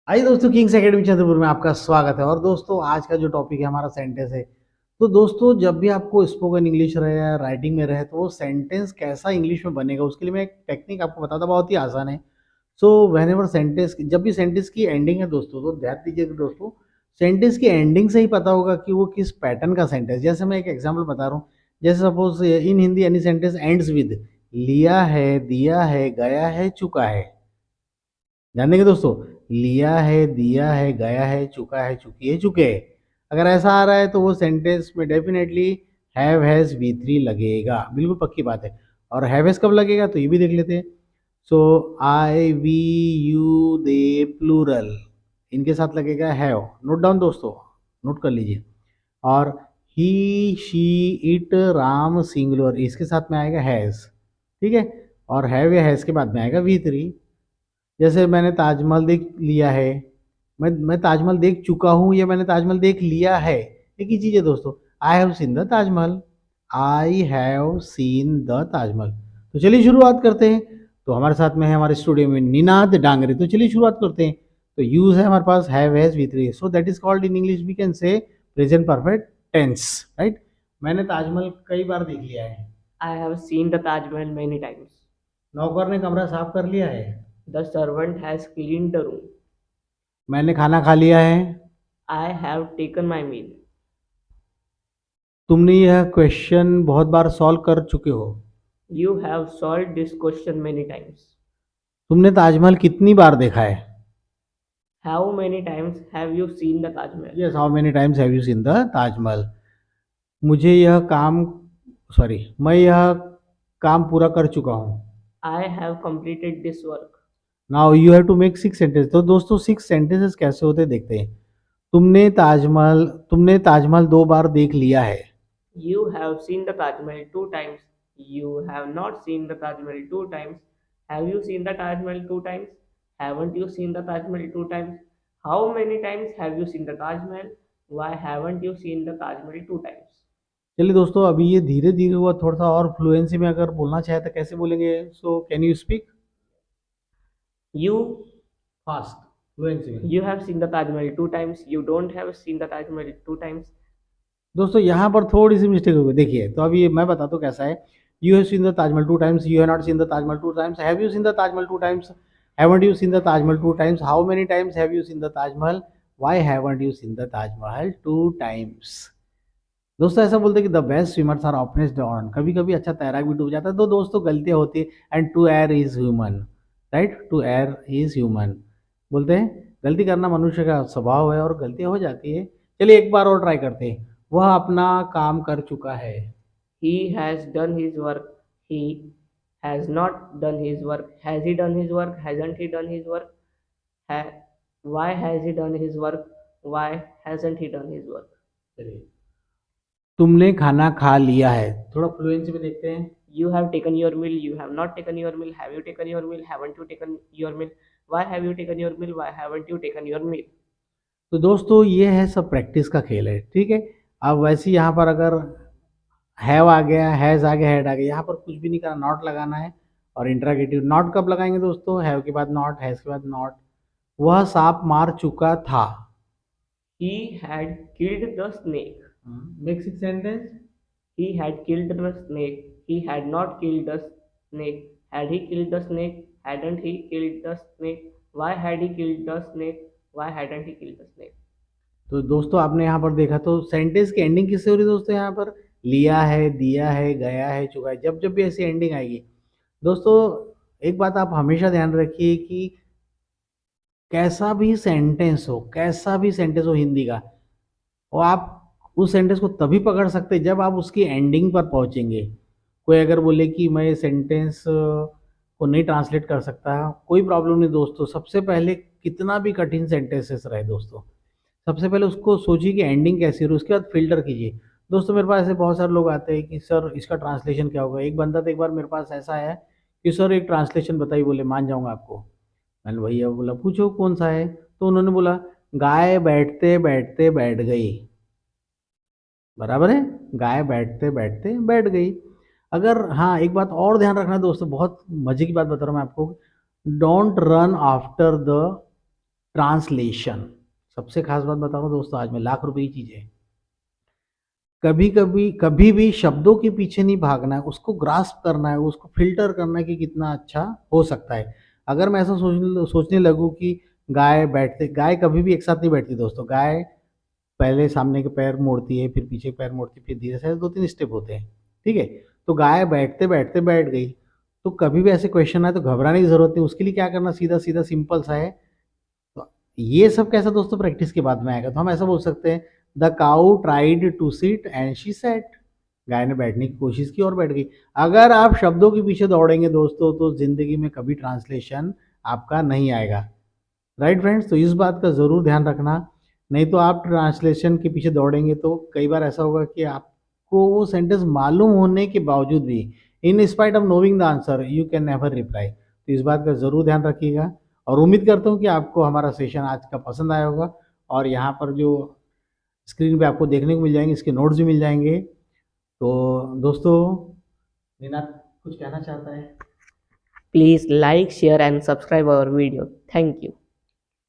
आइए दोस्तों, Kings academy Chandrapur में आपका स्वागत है। और दोस्तों, आज का जो टॉपिक है हमारा सेंटेंस है। तो दोस्तों, जब भी आपको स्पोकन इंग्लिश रहे या राइटिंग में रहे तो वो सेंटेंस कैसा इंग्लिश में बनेगा उसके लिए मैं एक टेक्निक आपको बताता हूं, बहुत ही आसान है। सो वेन एवर सेंटेंस, जब भी सेंटेंस की एंडिंग है दोस्तों, तो ध्यान दीजिएगा दोस्तों, सेंटेंस की एंडिंग से ही पता होगा कि वो किस पैटर्न का सेंटेंस। जैसे मैं एक एग्जाम्पल बता रहा हूँ, जैसे suppose in Hindi any sentence ends with लिया है, दिया है, गया है, चुका है। ध्यान देंगे दोस्तों, लिया है, दिया है, गया है, चुका है, चुकी है, चुके हैं। अगर ऐसा आ रहा है तो वो सेंटेंस में definitely have has V three लगेगा, बिल्कुल पक्की बात है। और हैव हैज कब लगेगा तो ये भी देख लेते हैं। सो आई वी यू दे प्लूरल, इनके साथ लगेगा हैव। नोट डाउन दोस्तों, नोट कर लीजिए। और ही शी इट राम सिंगुलर, इसके साथ में आएगा हैज। ठीक है। और हैव या हैज के बाद में आएगा वी थ्री। जैसे मैंने ताजमहल देख लिया है, मैं ताजमहल देख चुका हूँ या मैंने ताजमहल देख लिया है, एक ही चीज़ है दोस्तों। I have seen the Taj Mahal, I have seen the Taj Mahal. तो चलिए शुरुआत करते हैं। तो हमारे साथ में है हमारे स्टूडियो में निनाद डांगरे। तो चलिए शुरुआत करते हैं। तो यूज है हमारे पास have has V three, so that is called in English we can say present perfect tense, right. मैंने ताजमहल कई बार देख लिया है। I have seen the Taj Mahal many times. नौकर ने कमरा साफ कर लिया है। The servant has cleaned the room. मैंने खाना खा लिया है। I have taken my meal. तुमने यह क्वेश्चन बहुत बार सॉल्व कर चुके हो। You have solved this question many times. तुमने ताजमहल कितनी बार देखा है। How many times have you seen the Taj Mahal? Yes, how many times have you seen the Taj Mahal. मुझे यह काम, सॉरी, मैं यह काम पूरा कर चुका हूँ। I have completed this work. Now you have to make six sentence. तो दोस्तों, सिक्स सेंटेंसेस कैसे होते हैं देखते हैं। तुमने ताजमहल 2 बार देख लिया है। You have seen the Taj Mahal two times. You have not seen the Taj Mahal two times. Have you seen the Taj Mahal two times? Haven't you seen the Taj Mahal two times? How many times have you seen the Taj Mahal? Why haven't you seen the Taj Mahal two times? चलिए दोस्तों, अभी ये धीरे धीरे हुआ, थोड़ा सा और फ्लुएंसी में अगर बोलना चाहे तो कैसे बोलेंगे। So can you speak You fast, fluency में। you have seen the Taj Mahal two times. You don't have seen the Taj Mahal two times. दोस्तों, यहाँ पर थोड़ी सी मिस्टेक हो गई। देखिए, तो अभी मैं बताता हूँ कैसा है। You have seen the Taj Mahal two times, you have not seen the Taj Mahal two times, have you seen the Taj Mahal two times, haven't you seen the Taj Mahal two times, how many times have you seen the Taj Mahal, why haven't you seen the Taj Mahal two times. दोस्तों, ऐसा बोलते हैं कि the best swimmers are oftenest drown, कभी कभी अच्छा तैराक भी डूब जाता है। तो दोस्तों, गलतियाँ होती है। And to err is human, right, to err is human. बोलते हैं गलती करना मनुष्य का स्वभाव है और गलतियाँ हो जाती है। चलिए एक बार और ट्राई करते हैं। वह अपना काम कर चुका है। He has done his work. He has not done his work. Has he done his work? Hasn't he done his work? Ha- why has he done his work? Why hasn't he done his work? चलिए, तुमने खाना खा लिया है, थोड़ा fluency में देखते हैं। You have taken your meal. You have not taken your meal. Have you taken your meal? Haven't you taken your meal? Why have you taken your meal? Why haven't you taken your meal? तो दोस्तों, ये है सब practice का खेल है, ठीक है। अब वैसे यहाँ पर अगर हैव आ गया, हैज़ आ गया, हैड आ गया, यहाँ पर कुछ भी नहीं करना, नॉट लगाना है। और इंट्रागेटिव नॉट कब लगाएंगे दोस्तों, हैव के बाद नॉट, हैज़ के बाद नॉट। वह सांप मार चुका था। He had killed the snake. Make six sentence. He had killed the snake. He had not killed the snake. Had he killed the snake? Hadn't he killed the snake? Why had he killed the snake? Why hadn't he killed the snake? तो दोस्तों, आपने यहाँ पर देखा तो sentence की ending किससे हो रही है दोस्तों, यहाँ पर लिया है, दिया है, गया है, चुका है। जब जब भी ऐसी एंडिंग आएगी दोस्तों, एक बात आप हमेशा ध्यान रखिए कि कैसा भी सेंटेंस हो हिंदी का, और आप उस सेंटेंस को तभी पकड़ सकते हैं जब आप उसकी एंडिंग पर पहुंचेंगे। कोई अगर बोले कि मैं सेंटेंस को नहीं ट्रांसलेट कर सकता, कोई प्रॉब्लम नहीं दोस्तों। सबसे पहले कितना भी कठिन सेंटेंसेस रहे दोस्तों, सबसे पहले उसको सोचिए कि एंडिंग कैसी हो, उसके बाद फिल्टर कीजिए। दोस्तों, मेरे पास ऐसे बहुत सारे लोग आते हैं कि सर इसका ट्रांसलेशन क्या होगा। एक बंदा तो एक बार मेरे पास ऐसा है कि सर एक ट्रांसलेशन बताइए, बोले मान जाऊंगा आपको। मैंने भैया बोला पूछो कौन सा है। तो उन्होंने बोला गाय बैठते बैठते बैठ गई। बराबर है, गाय बैठते बैठते बैठ गई। अगर हाँ, एक बात और ध्यान रखना दोस्तों, बहुत मजे की बात बता रहा हूँ मैं आपको। Don't run after the translation. सबसे खास बात बता रहा हूँ दोस्तों, आज मैं लाख रुपए की चीज़ है। कभी भी शब्दों के पीछे नहीं भागना है, उसको ग्रास्प करना है, उसको फ़िल्टर करना है कि कितना अच्छा हो सकता है। अगर मैं ऐसा सोचने लगूँ कि गाय कभी भी एक साथ नहीं बैठती दोस्तों। गाय पहले सामने के पैर मोड़ती है, फिर पीछे के पैर मोड़ती है, फिर धीरे से 2-3 स्टेप होते हैं, ठीक है? तो गाय बैठते-बैठते बैठ गई, तो कभी भी ऐसे क्वेश्चन आए तो घबराने की ज़रूरत नहीं, उसके लिए क्या करना, सीधा-सीधा सिंपल सा है। तो ये सब कैसा दोस्तों प्रैक्टिस के बाद में आएगा। तो हम ऐसा बोल सकते हैं, the cow tried to sit and she sat. गाय ने बैठने की कोशिश की और बैठ गई। अगर आप शब्दों के पीछे दौड़ेंगे दोस्तों, तो ज़िंदगी में कभी ट्रांसलेशन आपका नहीं आएगा। Right friends? तो इस बात का ज़रूर ध्यान रखना, नहीं तो आप ट्रांसलेशन के पीछे दौड़ेंगे तो कई बार ऐसा होगा कि आपको वो सेंटेंस मालूम होने के बावजूद भी, in spite of knowing the answer, you can never reply. तो इस बात का ज़रूर ध्यान रखिएगा और उम्मीद करता हूँ कि आपको हमारा सेशन आज का पसंद आया होगा और यहाँ पर जो स्क्रीन पे आपको देखने को मिल जाएंगे, इसके नोट्स भी मिल जाएंगे। तो दोस्तों, निनाद कुछ कहना चाहता है? Please like, share and subscribe our video. Thank you.